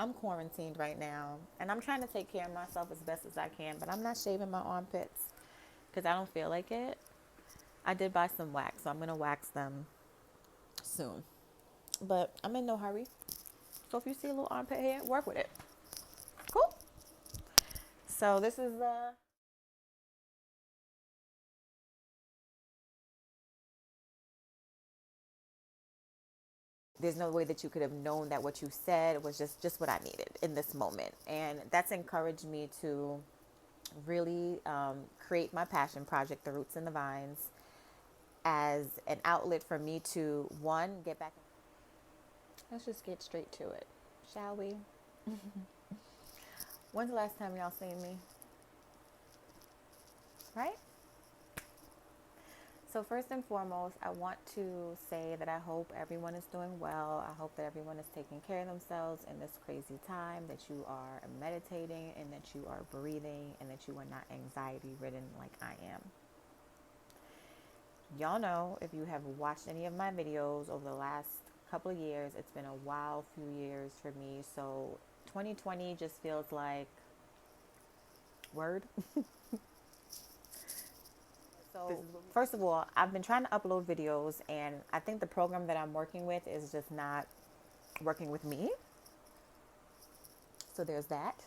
I'm quarantined right now, and I'm trying to take care of myself as best as I can, but I'm not shaving my armpits because I don't feel like it. I did buy some wax, so I'm going to wax them soon. But I'm in no hurry. So if you see a little armpit hair, work with it. Cool. So this is there's no way that you could have known that what you said was just what I needed in this moment. And that's encouraged me to really create my passion project, The Roots and the Vines, as an outlet for me to, one, get back. Let's just get straight to it, shall we? When's the last time y'all seen me? Right? So first and foremost, I want to say that I hope everyone is doing well. I hope that everyone is taking care of themselves in this crazy time, that you are meditating and that you are breathing and that you are not anxiety ridden like I am. Y'all know, if you have watched any of my videos over the last couple of years, it's been a wild few years for me. So 2020 just feels like word. So first of all, I've been trying to upload videos, and I think the program that I'm working with is just not working with me. So there's that.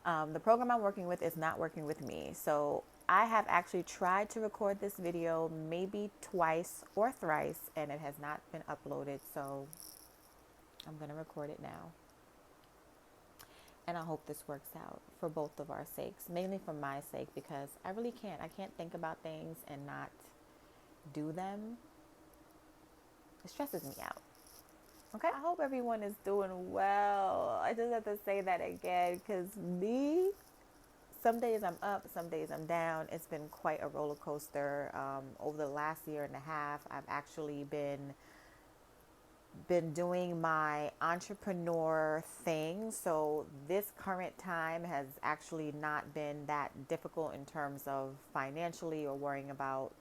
The program I'm working with is not working with me. So I have actually tried to record this video maybe twice or thrice, and it has not been uploaded. So I'm going to record it now. And I hope this works out for both of our sakes, mainly for my sake, because I really can't. I can't think about things and not do them. It stresses me out. Okay? I hope everyone is doing well. I just have to say that again, because me, some days I'm up, some days I'm down. It's been quite a roller coaster. Over the last year and a half, I've actually been doing my entrepreneur thing. So this current time has actually not been that difficult in terms of financially or worrying about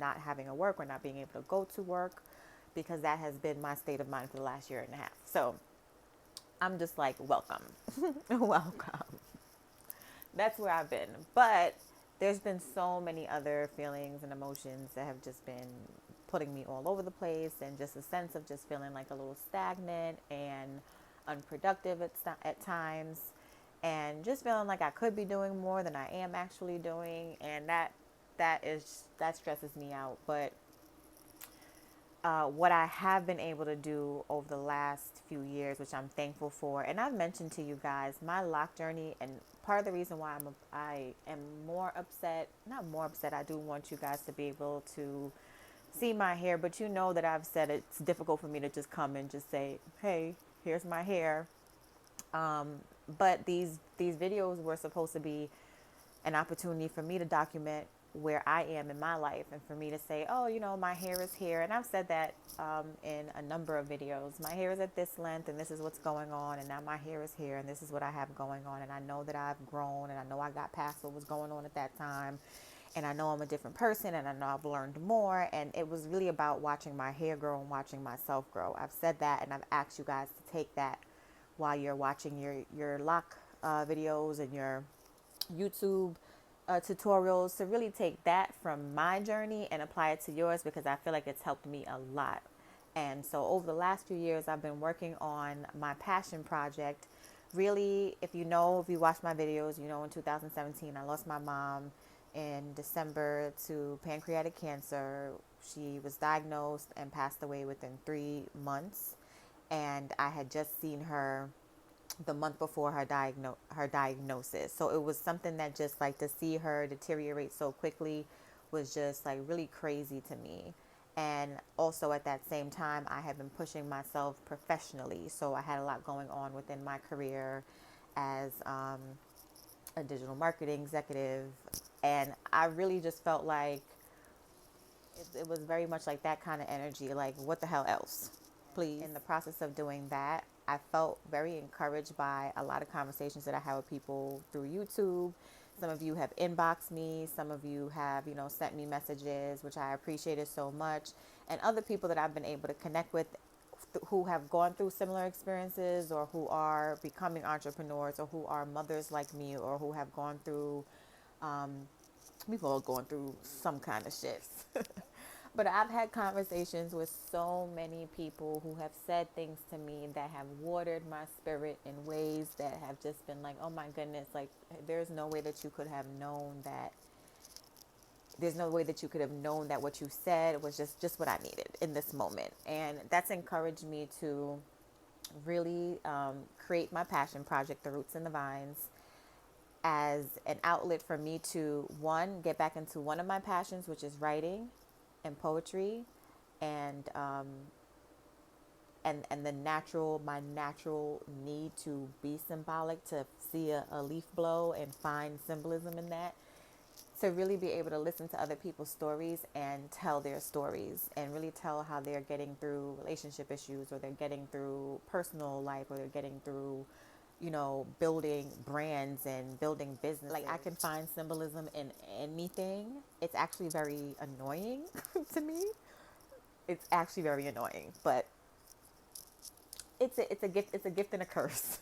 not having a work or not being able to go to work, because that has been my state of mind for the last year and a half. So I'm just like, welcome. Welcome. That's where I've been. But there's been so many other feelings and emotions that have just been putting me all over the place, and just a sense of just feeling like a little stagnant and unproductive at times, and just feeling like I could be doing more than I am actually doing, and that stresses me out. But what I have been able to do over the last few years, which I'm thankful for, and I've mentioned to you guys my lock journey, and part of the reason why I am more upset, not more upset, I do want you guys to be able to see my hair, but you know that I've said it's difficult for me to just come and just say, hey, here's my hair. But these videos were supposed to be an opportunity for me to document where I am in my life, and for me to say, oh, my hair is here. And I've said that in a number of videos. My hair is at this length, and this is what's going on. And now my hair is here, and this is what I have going on. And I know that I've grown, and I know I got past what was going on at that time. And I know I'm a different person, and I know I've learned more. And it was really about watching my hair grow and watching myself grow. I've said that, and I've asked you guys to take that while you're watching your lock videos and your YouTube tutorials, to really take that from my journey and apply it to yours, because I feel like it's helped me a lot. And so over the last few years, I've been working on my passion project. Really, if you watch my videos, in 2017, I lost my mom in December to pancreatic cancer. She was diagnosed and passed away within 3 months. And I had just seen her the month before her diagnosis. So it was something that, just like, to see her deteriorate so quickly was just like really crazy to me. And also at that same time, I had been pushing myself professionally. So I had a lot going on within my career as a digital marketing executive. And I really just felt like it was very much like that kind of energy. Like, what the hell else? Please. In the process of doing that, I felt very encouraged by a lot of conversations that I had with people through YouTube. Some of you have inboxed me. Some of you have, sent me messages, which I appreciated so much. And other people that I've been able to connect with who have gone through similar experiences, or who are becoming entrepreneurs, or who are mothers like me, or who have gone through, we've all gone through some kind of shit. But I've had conversations with so many people who have said things to me that have watered my spirit in ways that have just been like, oh my goodness, like there's no way that you could have known that. There's no way that you could have known that what you said was just what I needed in this moment. And that's encouraged me to really create my passion project, The Roots and the Vines, as an outlet for me to, one, get back into one of my passions, which is writing and poetry, and and my natural need to be symbolic, to see a leaf blow and find symbolism in that, to really be able to listen to other people's stories and tell their stories, and really tell how they're getting through relationship issues, or they're getting through personal life, or they're getting through, building brands and building business. Like, I can find symbolism in anything. It's actually very annoying to me. It's actually very annoying, but it's a gift. It's a gift and a curse.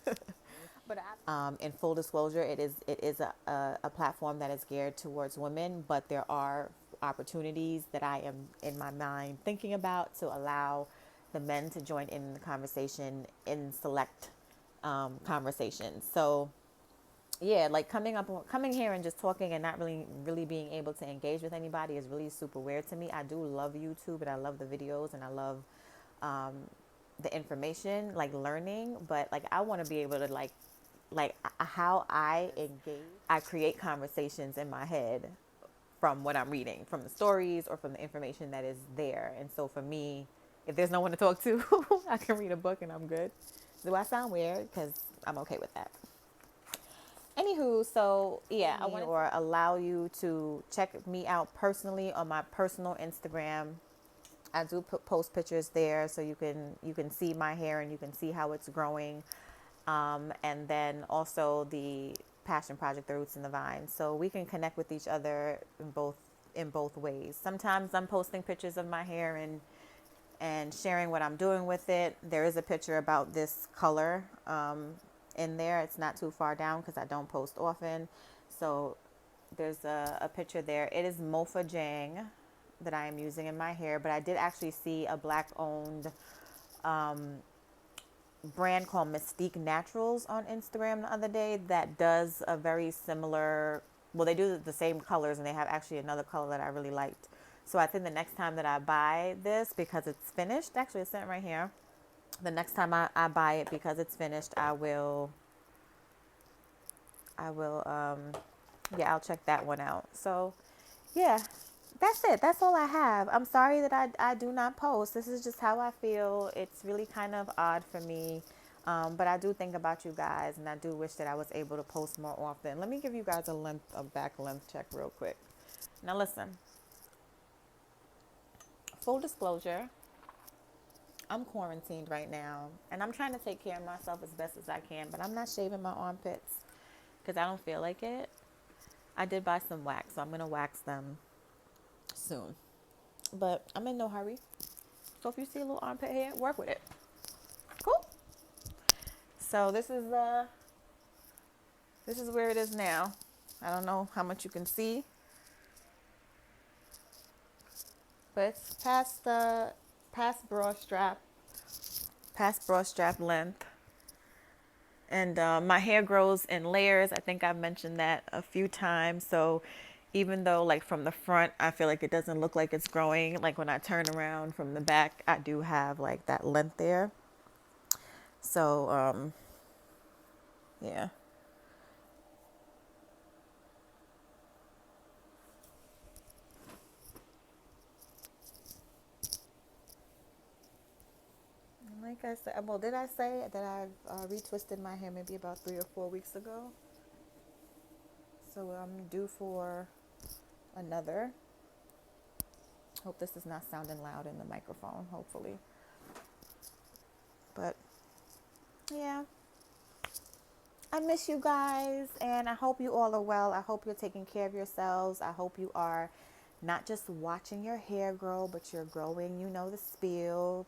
But in full disclosure, it is a platform that is geared towards women, but there are opportunities that I am in my mind thinking about to allow the men to join in the conversation in select conversations. So yeah, like coming here and just talking and not really being able to engage with anybody is really super weird to me. I do love YouTube, and I love the videos, and I love the information, like learning, but like I want to be able to like how I engage. I create conversations in my head from what I'm reading, from the stories, or from the information that is there. And so for me, if there's no one to talk to, I can read a book and I'm good. Do I sound weird? Because I'm okay with that. Anywho, so yeah, I want to allow you to check me out personally on my personal Instagram. I do post pictures there, so you can see my hair and you can see how it's growing. And then also the passion project, The Roots and the Vines. So we can connect with each other in both ways. Sometimes I'm posting pictures of my hair and sharing what I'm doing with it. There is a picture about this color in there. It's not too far down because I don't post often. So there's a picture there. It is Mofa Jang that I am using in my hair, but I did actually see a black owned brand called Mystique Naturals on Instagram the other day that does a very similar, well, they do the same colors, and they have actually another color that I really liked. So I think the next time that I buy this, because it's finished, actually it's sitting right here, the next time I buy it because it's finished, I will I'll check that one out. So yeah, that's it. That's all I have. I'm sorry that I do not post. This is just how I feel. It's really kind of odd for me. But I do think about you guys, and I do wish that I was able to post more often. Let me give you guys a back length check real quick. Now listen, full disclosure, I'm quarantined right now, and I'm trying to take care of myself as best as I can, but I'm not shaving my armpits because I don't feel like it. I did buy some wax, so I'm going to wax them soon. But I'm in no hurry. So if you see a little armpit hair, work with it. Cool. So this is where it is now. I don't know how much you can see, but it's past bra strap length. And my hair grows in layers. I think I've mentioned that a few times. So even though like from the front, I feel like it doesn't look like it's growing, like when I turn around from the back, I do have like that length there. So, yeah. Like I said, well, did I say that I've retwisted my hair maybe about 3 or 4 weeks ago? So I'm due for another. Hope this is not sounding loud in the microphone, hopefully. But yeah, I miss you guys, and I hope you all are well. I hope you're taking care of yourselves. I hope you are not just watching your hair grow, but you're growing, the spiel.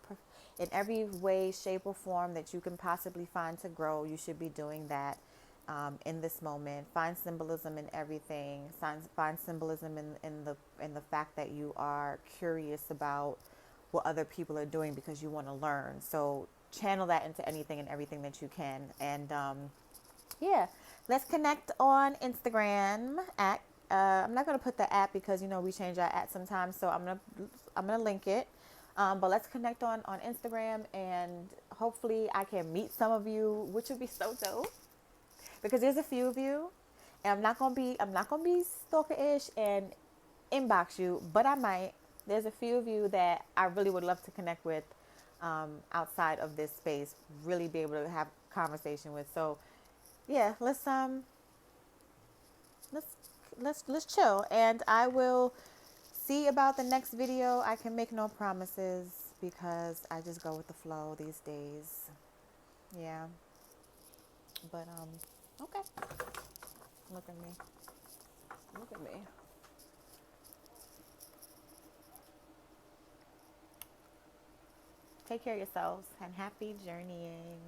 in every way, shape, or form that you can possibly find to grow, you should be doing that in this moment. Find symbolism in everything. Find symbolism in the fact that you are curious about what other people are doing because you want to learn. So channel that into anything and everything that you can. And yeah, let's connect on Instagram at. I'm not gonna put the app because we change our app sometimes, so I'm gonna link it. But let's connect on Instagram, and hopefully I can meet some of you, which would be so dope. Because there's a few of you, and I'm not gonna be stalker-ish and inbox you, but I might. There's a few of you that I really would love to connect with outside of this space. Really be able to have conversation with. So yeah, let's let's chill, and I will see about the next video. I can make no promises because I just go with the flow these days. Yeah, but okay. Look at me. Look at me. Take care of yourselves and happy journeying.